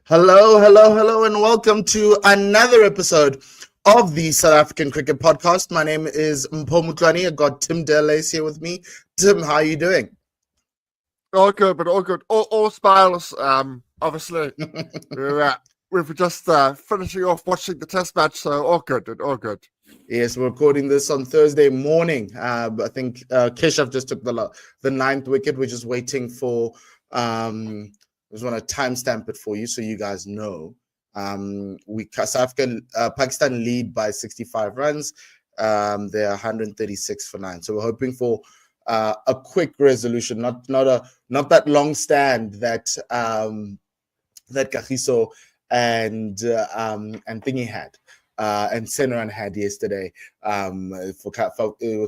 Hello, hello, hello, and welcome to another episode of the South African Cricket Podcast. My name is Mpho and I got Tim Delace here with me. Tim, how are you doing? All good, but all good. All smiles. Obviously, we're just finishing off watching the test match, so all good, all good. Yes, we're recording this on Thursday morning. I think Keshav just took the ninth wicket. We're just waiting for. I just want to timestamp it for you so you guys know. South Africa, Pakistan lead by 65 runs. They're 136 for 9. So we're hoping for a quick resolution, not that long stand that that Kagiso and Thingy had. And Senran had yesterday with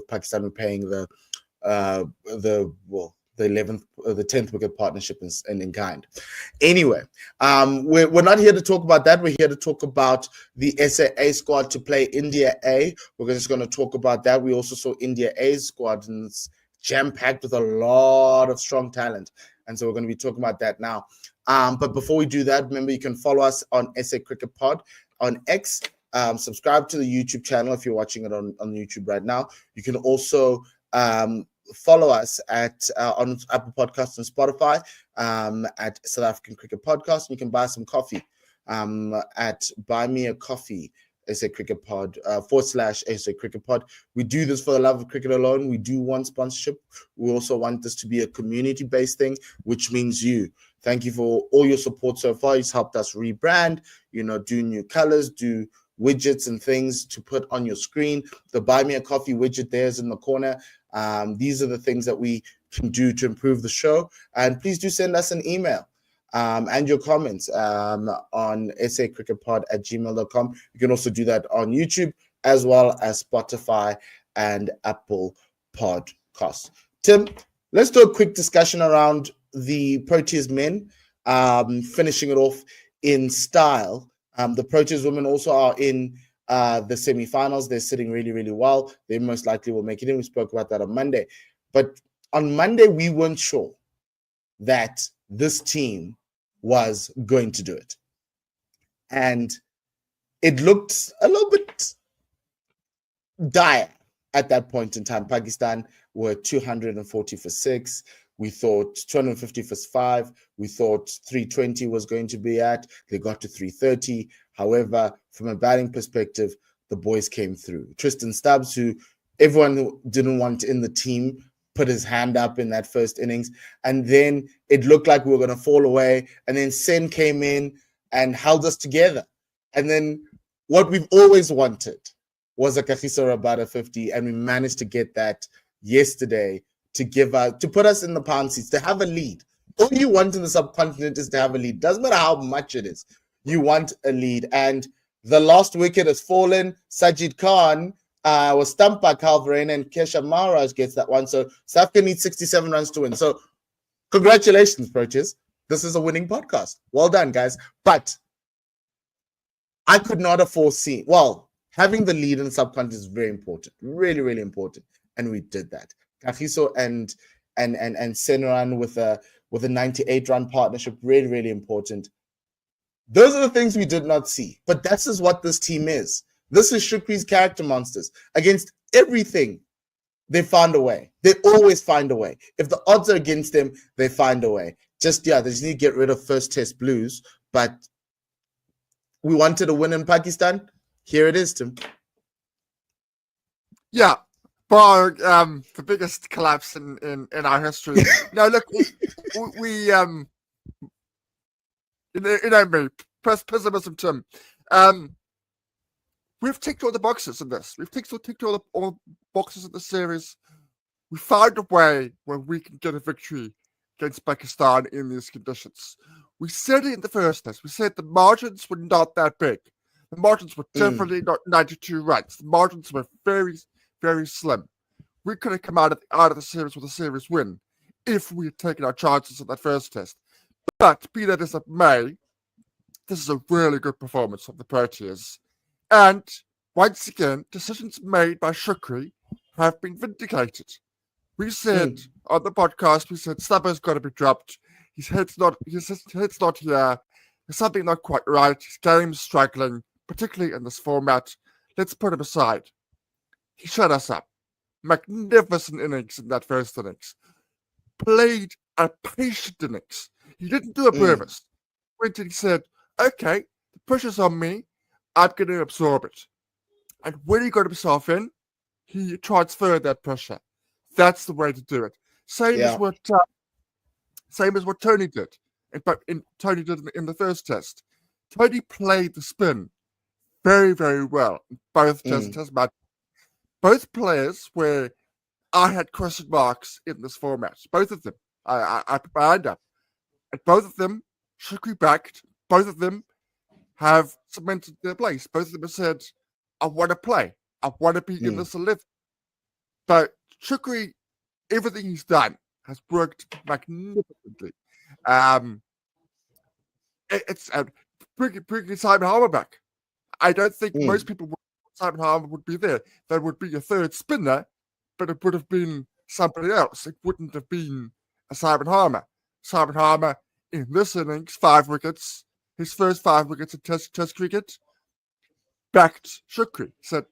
Pakistan repaying the 10th wicket partnership in kind. Anyway, we're not here to talk about that. We're here to talk about the SAA squad to play India A. We're just going to talk about that. We also saw India A's squad, and it's jam-packed with a lot of strong talent. And so we're going to be talking about that now. But before we do that, remember you can follow us on SA Cricket Pod on X. Subscribe to the YouTube channel if you're watching it on YouTube right now. You can also follow us on Apple Podcasts and Spotify at South African Cricket Podcast. And you can buy some coffee at Buy Me a Coffee SA Cricket Pod /SA Cricket Pod. We do this for the love of cricket alone. We do want sponsorship. We also want this to be a community-based thing, which means you. Thank you for all your support so far. It's helped us rebrand, do new colors, do widgets and things to put on your screen. The Buy Me a Coffee widget there is in the corner. These are the things that we can do to improve the show. And please do send us an email and your comments on sacricketpod@gmail.com. You can also do that on YouTube as well as Spotify and Apple Podcasts. Tim, let's do a quick discussion around the Proteas Men, finishing it off in style. The Proteas women also are in the semi-finals. They're sitting really, really well. They most likely will make it in. We spoke about that on Monday. But on Monday, we weren't sure that this team was going to do it. And it looked a little bit dire at that point in time. Pakistan were 240 for 6. We thought 250 for 5. We thought 320 was going to be at. They got to 330. However, from a batting perspective, the boys came through. Tristan Stubbs, who everyone who didn't want in the team, put his hand up in that first innings. And then it looked like we were going to fall away. And then Sen came in and held us together. And then what we've always wanted was a Kagiso Rabada 50. And we managed to get that yesterday to put us in the pound seats, to have a lead. All you want in the subcontinent is to have a lead. Doesn't matter how much it is. You want a lead. And the last wicket has fallen. Sajid Khan was stumped by Calvarain, and Keshav Maharaj gets that one. So South Africa needs 67 runs to win. So congratulations, Proteas. This is a winning podcast. Well done, guys. But I could not have foreseen. Well, having the lead in the subcontinent is very important. Really, really important. And we did that. Kagiso and Senran with a 98-run partnership, really, really important. Those are the things we did not see. But this is what this team is. This is Shukri's character monsters. Against everything, they found a way. They always find a way. If the odds are against them, they find a way. They just need to get rid of first test blues. But we wanted a win in Pakistan. Here it is, Tim. Yeah. Bar the biggest collapse in our history. Now, look, we me, pessimism, Tim. We've ticked all the boxes in this. We've ticked all the boxes in the series. We found a way where we can get a victory against Pakistan in these conditions. We said it in the first test. We said the margins were not that big. The margins were definitely not 92 runs. The margins were very, very slim. We could have come out of the series with a series win if we had taken our chances at that first test. But be that as it may, this is a really good performance of the Proteas. And once again, decisions made by Shukri have been vindicated. We said on the podcast, Stubber's got to be dropped. His head's not here. There's something not quite right. His game's struggling, particularly in this format. Let's put him aside. He shut us up. Magnificent innings in that first innings. Played a patient innings. He didn't do a purpose. Went and he said, okay, the pressure's on me. I'm going to absorb it. And when he got himself in, he transferred that pressure. That's the way to do it. Same as what Tony did. Tony did in the first test. Tony played the spin very, very well in both test matches. Both players where I had question marks in this format. Both of them. I put my hand up. And both of them Shukri backed. Both of them have cemented their place. Both of them have said, I want to play. I want to be in this 11. But Shukri, everything he's done has worked magnificently. It's bringing Simon Harmer back. I don't think most people would Simon Harmer would be there. There would be a third spinner, but it would have been somebody else. It wouldn't have been a Simon Harmer. Simon Harmer, in this innings, 5 wickets, his first 5 wickets in test cricket, backed Shukri. Said,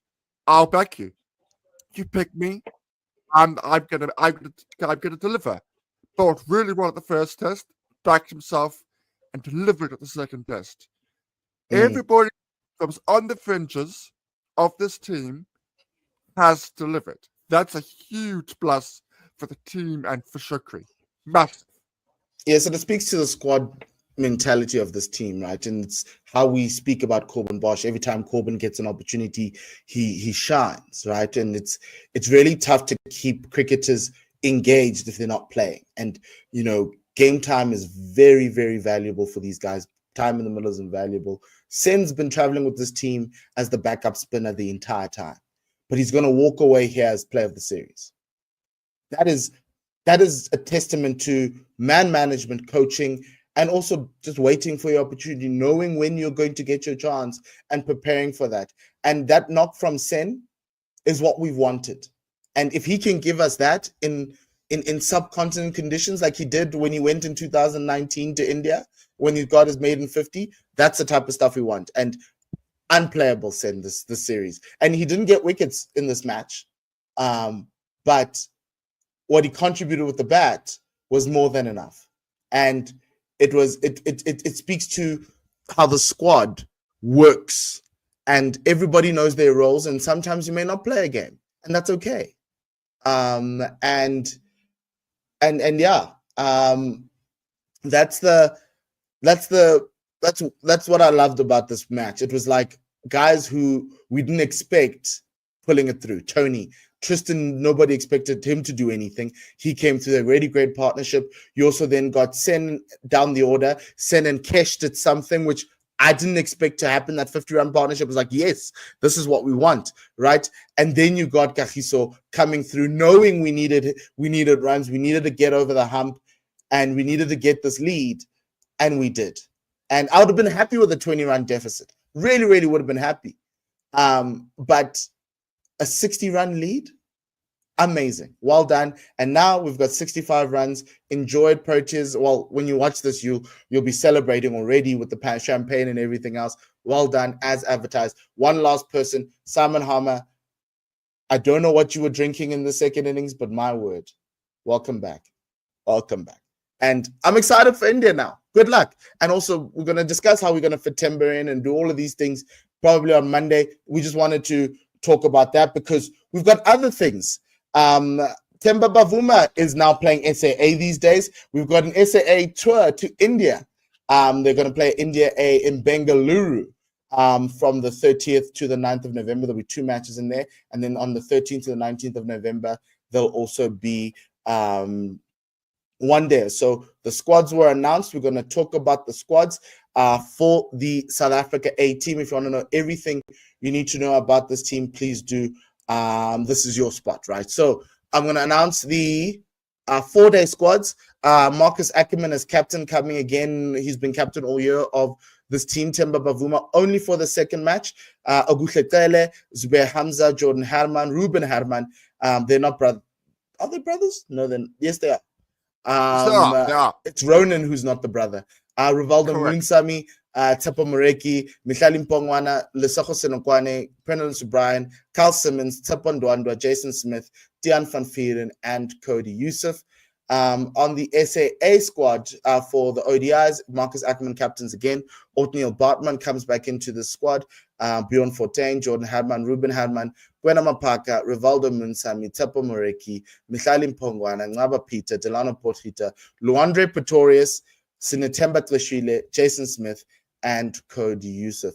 I'll back you. You pick me, and I'm gonna deliver. Thought really well at the first test, backed himself, and delivered at the second test. Everybody that was on the fringes of this team has delivered. That's a huge plus for the team and for Shukri. Massive. Yes, and it speaks to the squad mentality of this team, right? And it's how we speak about Corbin Bosch. Every time Corbin gets an opportunity, he shines, right? And it's really tough to keep cricketers engaged if they're not playing. And, you know, game time is very, very valuable for these guys. Time in the middle is invaluable. Sen's been traveling with this team as the backup spinner the entire time, but he's going to walk away here as player of the series. That is a testament to man management, coaching, and also just waiting for your opportunity, knowing when you're going to get your chance and preparing for that. And that knock from Sen is what we've wanted. And if he can give us that in subcontinent conditions, like he did when he went in 2019 to India, when he got his maiden 50, that's the type of stuff we want. And unplayable Sen this series. And he didn't get wickets in this match. But what he contributed with the bat was more than enough. And it speaks to how the squad works, and everybody knows their roles, and sometimes you may not play a game, and that's okay. That's what I loved about this match. It was like guys who we didn't expect pulling it through. Tony, Tristan, nobody expected him to do anything. He came through a really great partnership. You also then got Sen down the order. Sen and Kesh did something which I didn't expect to happen. That 50-run partnership was like, yes, this is what we want, right? And then you got Kagiso coming through, knowing we needed runs, we needed to get over the hump, and we needed to get this lead, and we did. And I would have been happy with a 20-run deficit. Really, really would have been happy. But a 60-run lead, amazing. Well done. And now we've got 65 runs. Enjoy it, Proteas. Well, when you watch this, you'll be celebrating already with the champagne and everything else. Well done, as advertised. One last person, Simon Harmer. I don't know what you were drinking in the second innings, but my word, welcome back. Welcome back. And I'm excited for India now. Good luck. And also, we're going to discuss how we're going to fit Timber in and do all of these things probably on Monday. We just wanted to talk about that because we've got other things. Themba Bavuma is now playing SAA these days. We've got an SAA tour to India. They're going to play India A in Bengaluru from the 30th to the 9th of November. There'll be 2 matches in there. And then on the 13th to the 19th of November, there'll also be one day. So the squads were announced. We're going to talk about the squads for the South Africa A team. If you want to know everything you need to know about this team, please do. This is your spot, right? So I'm going to announce the 4-day squads. Marcus Ackerman as captain coming again. He's been captain all year of this team. Themba Bavuma only for the second match. Oguhle Cele, Zubair Hamza, Jordan Herman, Ruben Herman. They're not brothers. Are they brothers? No, then yes, they are. Yeah. It's Ronan who's not the brother. Rivaldo Moonsamy, Tsepo Moreki, Mihlali Mpongwana, Lesego Senokwane, Penance O'Brien, Carl Simmons, Tsepo Ndwandwa, Jason Smith, Dean van Vieren, and Cody Youssef. On the SAA squad for the ODIs, Marcus Ackerman captains again. Othniel Bartman comes back into the squad. Bjorn Fortain, Jordan Hadman, Ruben Hadman, Gwena Mapaka, Rivaldo Munsami, Tsepo Moreki, Mihlali Mpongwana, Ngaba Peter, Delano Potgieter, Luandre Pretorius, Sinetemba Tlashile, Jason Smith, and Cody Youssef.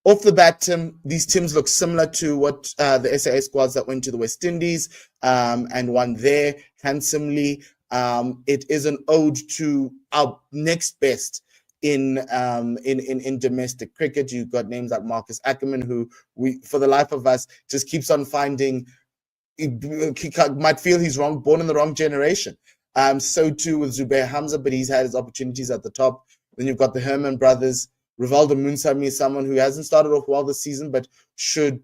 Off the bat, Tim, these teams look similar to what the SAA squads that went to the West Indies and won there handsomely. It is an ode to our next best in domestic cricket. You've got names like Marcus Ackerman, who we, for the life of us, just keeps on finding. He might feel he's wrong, born in the wrong generation. So too with Zubair Hamza, but he's had his opportunities at the top. Then you've got the Herman brothers. Rivaldo Munsami is someone who hasn't started off well this season, but should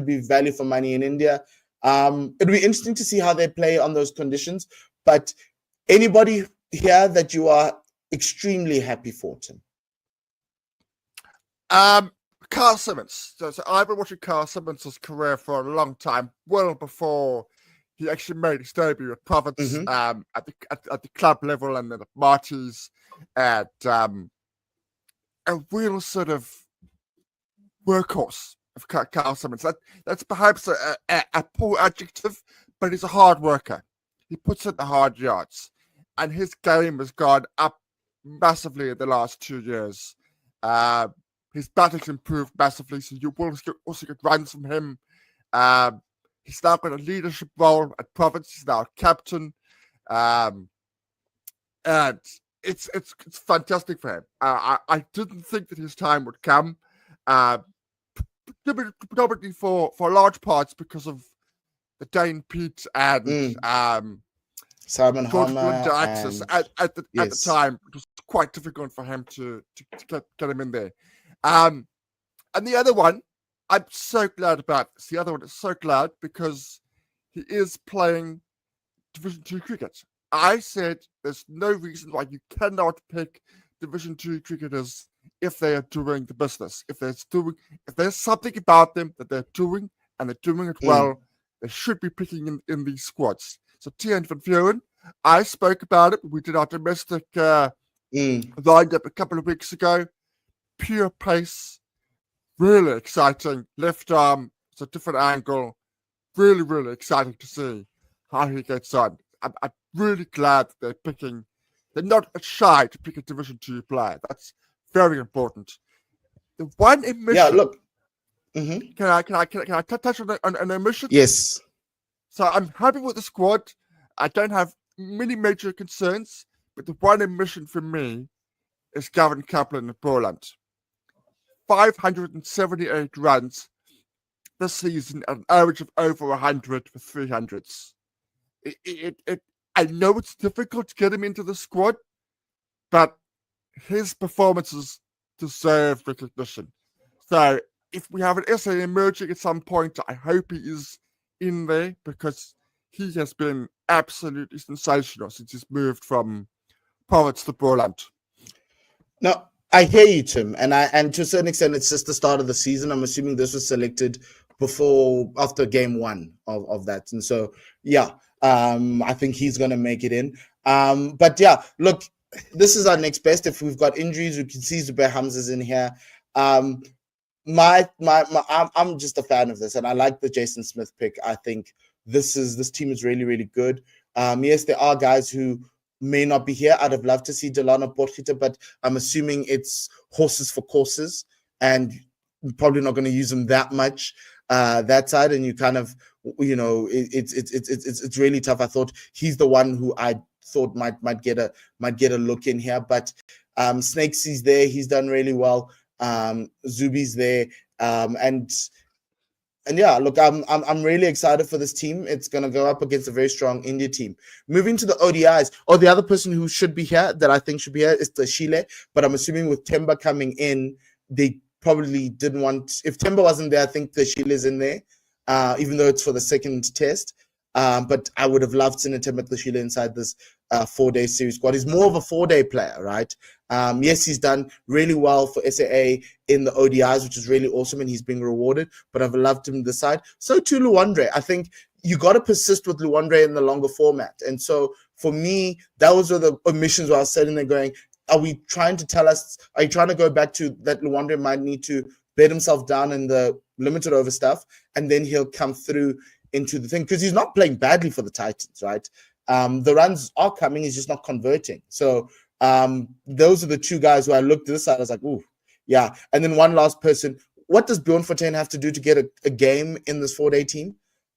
be value for money in India. It'll be interesting to see how they play on those conditions. But anybody here that you are extremely happy for, Tim? Carl Simmons. So I've been watching Carl Simmons' career for a long time, well before he actually made his debut at Province, at the club level and at the Marties, at a real sort of workhorse of Carl Simmons. That's perhaps a poor adjective, but he's a hard worker. He puts in the hard yards, and his game has gone up massively in the last 2 years. His batting's improved massively, so you will also get runs from him. He's now got a leadership role at Province. He's now a captain, and it's fantastic for him. I didn't think that his time would come, predominantly for large parts because of the Dane Pete and Simon George Harmer Winter access at the time. It was quite difficult for him to get him in there. And the other one, I'm so glad about this. The other one is so glad because he is playing Division 2 cricket. I said there's no reason why you cannot pick Division 2 cricketers if they are doing the business. If there's something about them that they're doing and they're doing it well, they should be picking in these squads. So Dean van Vieren, I spoke about it. We did our domestic lineup a couple of weeks ago. Pure pace, really exciting. Left arm, it's a different angle. Really, really exciting to see how he gets on. I'm really glad they're not shy to pick a Division 2 player. That's very important. The one omission. Yeah, look. Can I touch on an omission? Yes. So I'm happy with the squad. I don't have many major concerns, but the one omission for me is Gavin Kaplan of Boland. 578 runs this season at an average of over 100 for 300s. I know it's difficult to get him into the squad, but his performances deserve recognition. So if we have an SA emerging at some point, I hope he is in there because he has been absolutely sensational since he's moved from Province to Boland. Now, I hear you, Tim, and to a certain extent, it's just the start of the season. I'm assuming this was selected after game one of that, and so yeah, I think he's going to make it in. But yeah, look, this is our next best. If we've got injuries, we can see Zubair Hamza's in here. I'm just a fan of this, and I like the Jason Smith pick. I think this team is really, really good. Yes, there are guys who may not be here. I'd have loved to see Delano Potgieter, but I'm assuming it's horses for courses, and probably not going to use them that much that side. And you kind of, it's really tough. I thought he's the one who I thought might get a look in here, but Snakesy's there. He's done really well. Zubi's there, and yeah, look, I'm really excited for this team. It's going to go up against a very strong India team. Moving to the ODIs, the other person who should be here, that I think should be here, is Tashile. But I'm assuming with Temba coming in, they probably didn't want... If Temba wasn't there, I think Tashile's in there, even though it's for the second test. But I would have loved Tim Matlashile inside this 4-day series squad. He's more of a 4-day player, right? Yes, he's done really well for SAA in the ODIs, which is really awesome, and he's being rewarded. But I've loved him this side. So too Luandre. I think you got to persist with Luandre in the longer format. And so for me, those were the omissions where I was sitting there going, are you trying to go back to that Luandre might need to bed himself down in the limited over stuff, and then he'll come through into the thing? Because he's not playing badly for the Titans, right? The runs are coming, he's just not converting. So those are the two guys who I looked at this side, I was like, ooh, yeah. And then one last person, what does Bjorn Fortuin have to do to get a game in this 4-day team?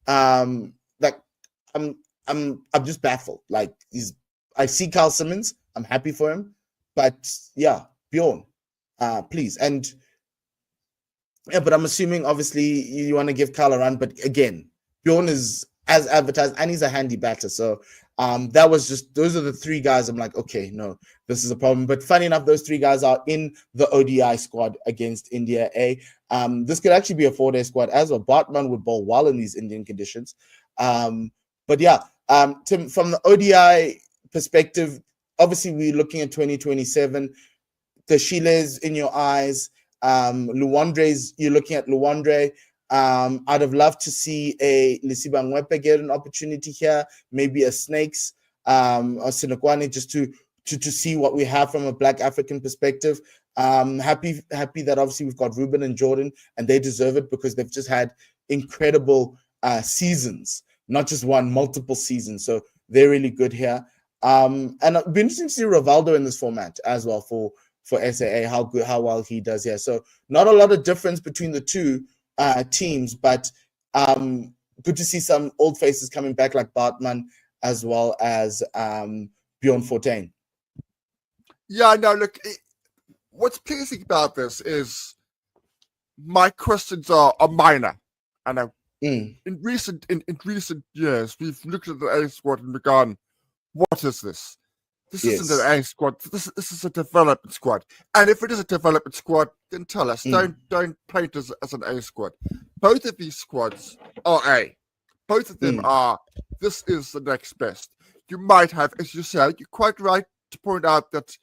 Like I'm just baffled. Like I see Carl Simmons, I'm happy for him, but yeah, Bjorn, please. And yeah, but I'm assuming obviously you want to give Carl a run, but again, Bjorn is as advertised and he's a handy batter. So those are the three guys I'm like, okay, no, this is a problem. But funny enough, those three guys are in the ODI squad against India A. This could actually be a 4-day squad as well. Bartman would bowl well in these Indian conditions. But yeah, Tim, from the ODI perspective, obviously we're looking at 2027. Tashile's in your eyes. Luandre's, you're looking at Luandre. I'd have loved to see a Lisiba Ngwepe get an opportunity here, maybe a Snakes or Sinakwane, just to see what we have from a Black African perspective. Happy that obviously we've got Ruben and Jordan, and they deserve it because they've just had incredible seasons, not just one, multiple seasons. So they're really good here. And it'd be interesting to see Rivaldo in this format as well for SAA, how well he does here. So not a lot of difference between the two teams, but good to see some old faces coming back like Bartman as well as Bjorn Fortuin. Yeah, no, look, what's pleasing about this is my questions are minor. I know in recent years, we've looked at the A squad and begun, what is this? This isn't an A squad. This is a development squad. And if it is a development squad, then tell us. Don't paint us as an A squad. Both of these squads are A. Both of them are, this is the next best. You might have, as you said, you're quite right to point out that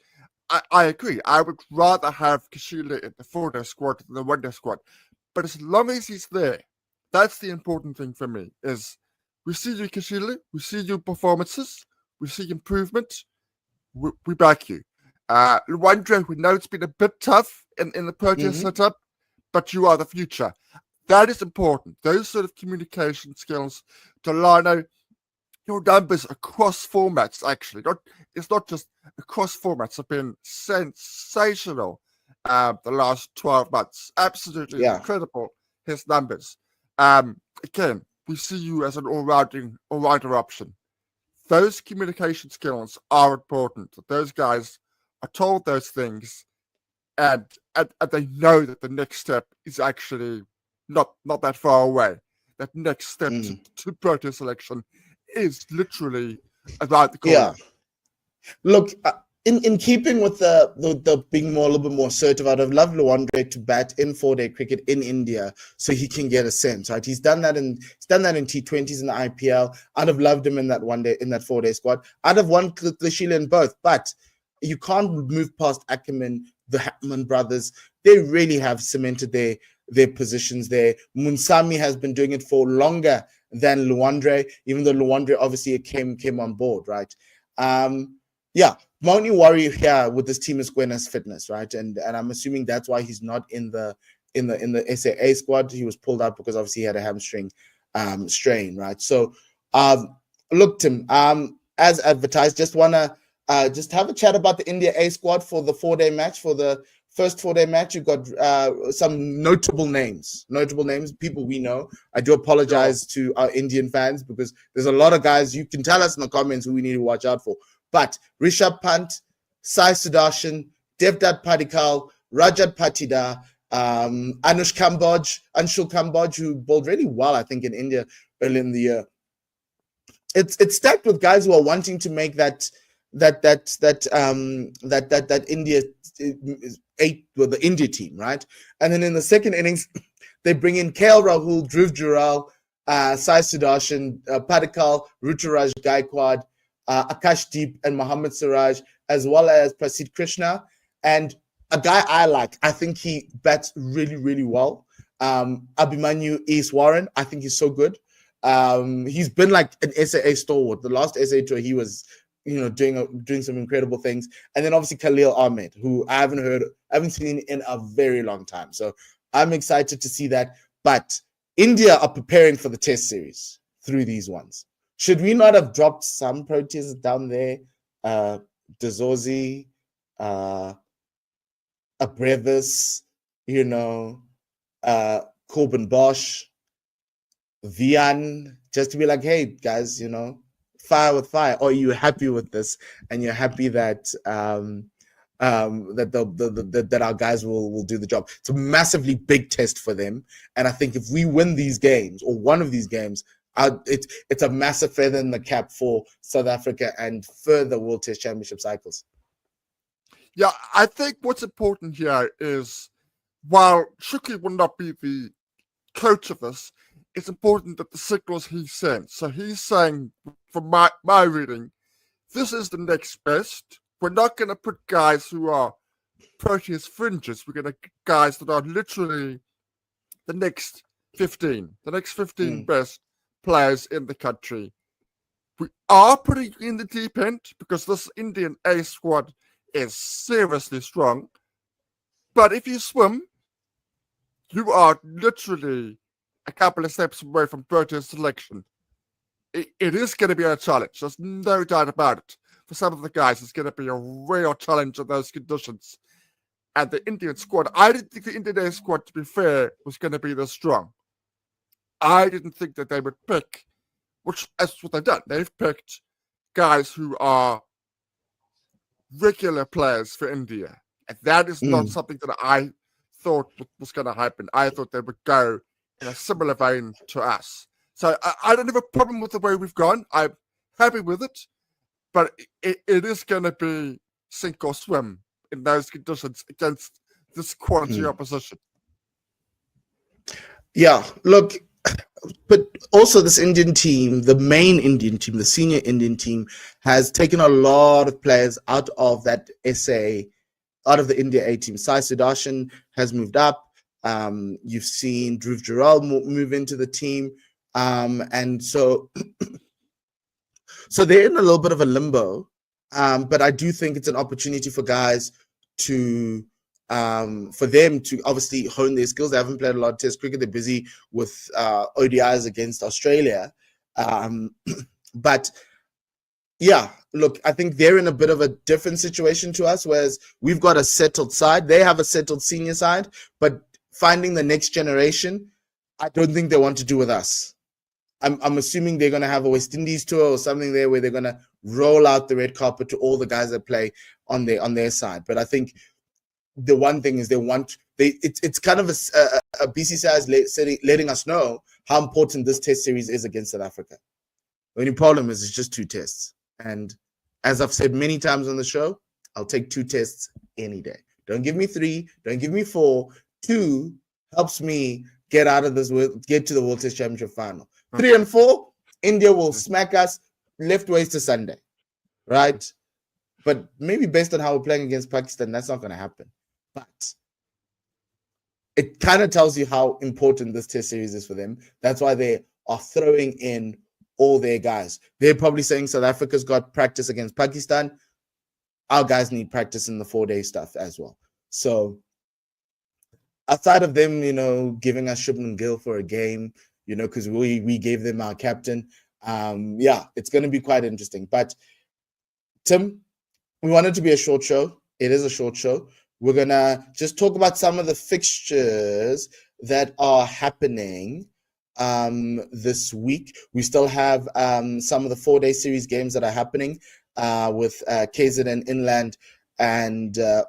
I agree. I would rather have Kashila in the 4-day squad than the 1-day squad. But as long as he's there, that's the important thing for me, is we see you, Kashila, we see your performances, we see improvement, we back you. Luandre, we know it's been a bit tough in the Proteas setup, but you are the future. That is important. Those sort of communication skills. Delano, your numbers across formats, actually. It's not just across formats, have been sensational the last 12 months. Absolutely incredible, his numbers. Again, we see you as an all-rounder option. Those communication skills are important. Those guys are told those things, and they know that the next step is actually not that far away. That next step to Proteas selection is literally around the corner. Yeah. Look, in keeping with the being a little bit more assertive, I'd have loved Luandre to bat in 4-day cricket in India so he can get a sense, right? He's done that in T20s in the IPL. I'd have loved him in that 4-day squad. I'd have won Lashila in both, but you can't move past Ackerman, the Hatman brothers. They really have cemented their positions there. Munsami has been doing it for longer than Luandre, even though Luandre obviously came on board, right? Yeah, my only worry here with this team is Gwenna's fitness, right? And I'm assuming that's why he's not in the SAA squad. He was pulled out because obviously he had a hamstring strain, right? So look, Tim, as advertised, just wanna just have a chat about the India A squad for the 4-day match. For the first 4-day match, you've got some notable names, people we know. I do apologize to our Indian fans because there's a lot of guys. You can tell us in the comments who we need to watch out for. But Rishabh Pant, Sai Sudarshan, Devdutt Padikkal, Rajat Patida, Anshul Kamboj, who bowled really well, I think, in India early in the year. It's stacked with guys who are wanting to make that India the India team, right? And then in the second innings, they bring in KL Rahul, Dhruv Jural, Sai Sudarshan, Padikal, Ruturaj Gaikwad, Akash Deep, and Mohammad Siraj, as well as Prasid Krishna. And a guy I like, I think he bats really, really well. Abhimanyu East Warren, I think he's so good. He's been like an SAA stalwart. The last SA tour, he was, doing some incredible things. And then obviously Khalil Ahmed, who I haven't seen in a very long time. So I'm excited to see that. But India are preparing for the test series through these ones. Should we not have dropped some Proteas down there? Dezozi, Abrevis, Corbin Bosch, Vian, just to be like, hey guys, fire with fire. Or are you happy with this and you're happy that that our guys will do the job? It's a massively big test for them, and I think if we win these games or one of these games, it's a massive feather in the cap for South Africa and further World Test Championship cycles. Yeah, I think what's important here is, while Shukri will not be the coach of this, it's important that the signals he sends. So he's saying, from my reading, this is the next best. We're not going to put guys who are Proteas fringes. We're going to guys that are literally the next 15 best players in the country. We are putting in the deep end because this Indian A squad is seriously strong. But if you swim, you are literally a couple of steps away from Proteas selection. It is going to be a challenge. There's no doubt about it. For some of the guys, it's going to be a real challenge in those conditions. And the Indian squad, I didn't think the Indian A squad, to be fair, was going to be this strong. I didn't think that they would pick, which is what they've done. They've picked guys who are regular players for India. And that is not something that I thought was going to happen. I thought they would go in a similar vein to us. So I don't have a problem with the way we've gone. I'm happy with it. But it is going to be sink or swim in those conditions against this quality opposition. Yeah, look, but also this Indian team, the main Indian team, the senior Indian team, has taken a lot of players out of that SA, out of the India A team. Sai Sudarshan has moved up. You've seen Dhruv Jural move into the team. And so they're in a little bit of a limbo. But I do think it's an opportunity for guys to for them to obviously hone their skills. They haven't played a lot of Test cricket. They're busy with ODIs against Australia. But yeah, look, I think they're in a bit of a different situation to us, whereas we've got a settled side. They have a settled senior side, but finding the next generation, I don't think they want to do with us. I'm assuming they're going to have a West Indies tour or something there where they're going to roll out the red carpet to all the guys that play on their side. But I think the one thing is it's kind of a BCCI is letting us know how important this test series is against South Africa. The only problem is it's just 2 tests. And as I've said many times on the show, I'll take 2 tests any day. Don't give me 3. Don't give me 4. 2 helps me get out of this, get to the World Test Championship final. 3 and 4, India will smack us left waist to Sunday, right? But maybe based on how we're playing against Pakistan, that's not going to happen. But it kind of tells you how important this test series is for them. That's why they are throwing in all their guys. They're probably saying South Africa's got practice against Pakistan. Our guys need practice in the 4-day stuff as well. So outside of them, giving us Shubman Gill for a game, because we gave them our captain. Yeah, it's going to be quite interesting. But Tim, we want it to be a short show. It is a short show. We're going to just talk about some of the fixtures that are happening this week. We still have some of the 4-day series games that are happening with KZN Inland and the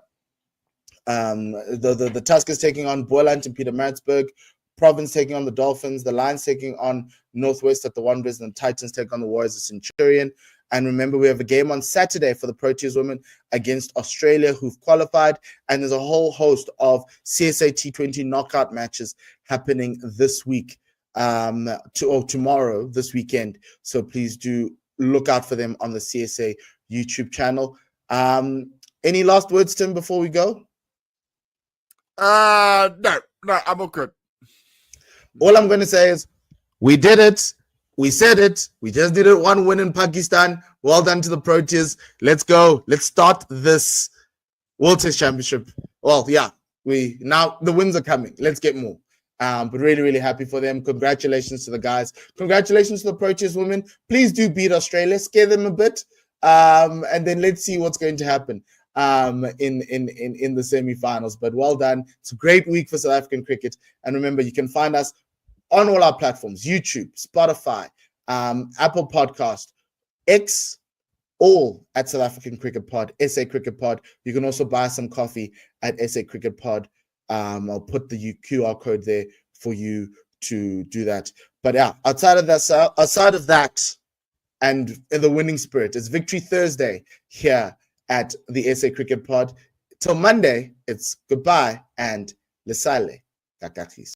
Tuskers taking on Boyland and Pietermaritzburg, Province taking on the Dolphins, the Lions taking on Northwest at the Wanderers, and the Titans take on the Warriors at Centurion. And remember, we have a game on Saturday for the Proteas women against Australia, who've qualified. And there's a whole host of CSA T20 knockout matches happening this week tomorrow, this weekend. So please do look out for them on the CSA YouTube channel. Any last words, Tim, before we go? No, I'm all good. All I'm going to say is we did it. We said it. We just did it. One win in Pakistan. Well done to the Proteas. Let's go. Let's start this World Test Championship. Well, yeah, now the wins are coming. Let's get more. But really, really happy for them. Congratulations to the guys. Congratulations to the Proteas women. Please do beat Australia. Scare them a bit. And then let's see what's going to happen in the semi-finals. But well done. It's a great week for South African cricket. And remember, you can find us on all our platforms: YouTube, Spotify, Apple Podcast, X, all at South African Cricket Pod, SA Cricket Pod. You can also buy some coffee at SA Cricket Pod. I'll put the QR code there for you to do that. But yeah, outside of that, and in the winning spirit, it's Victory Thursday here at the SA Cricket Pod. Till Monday, it's goodbye and lesale. Kakakis.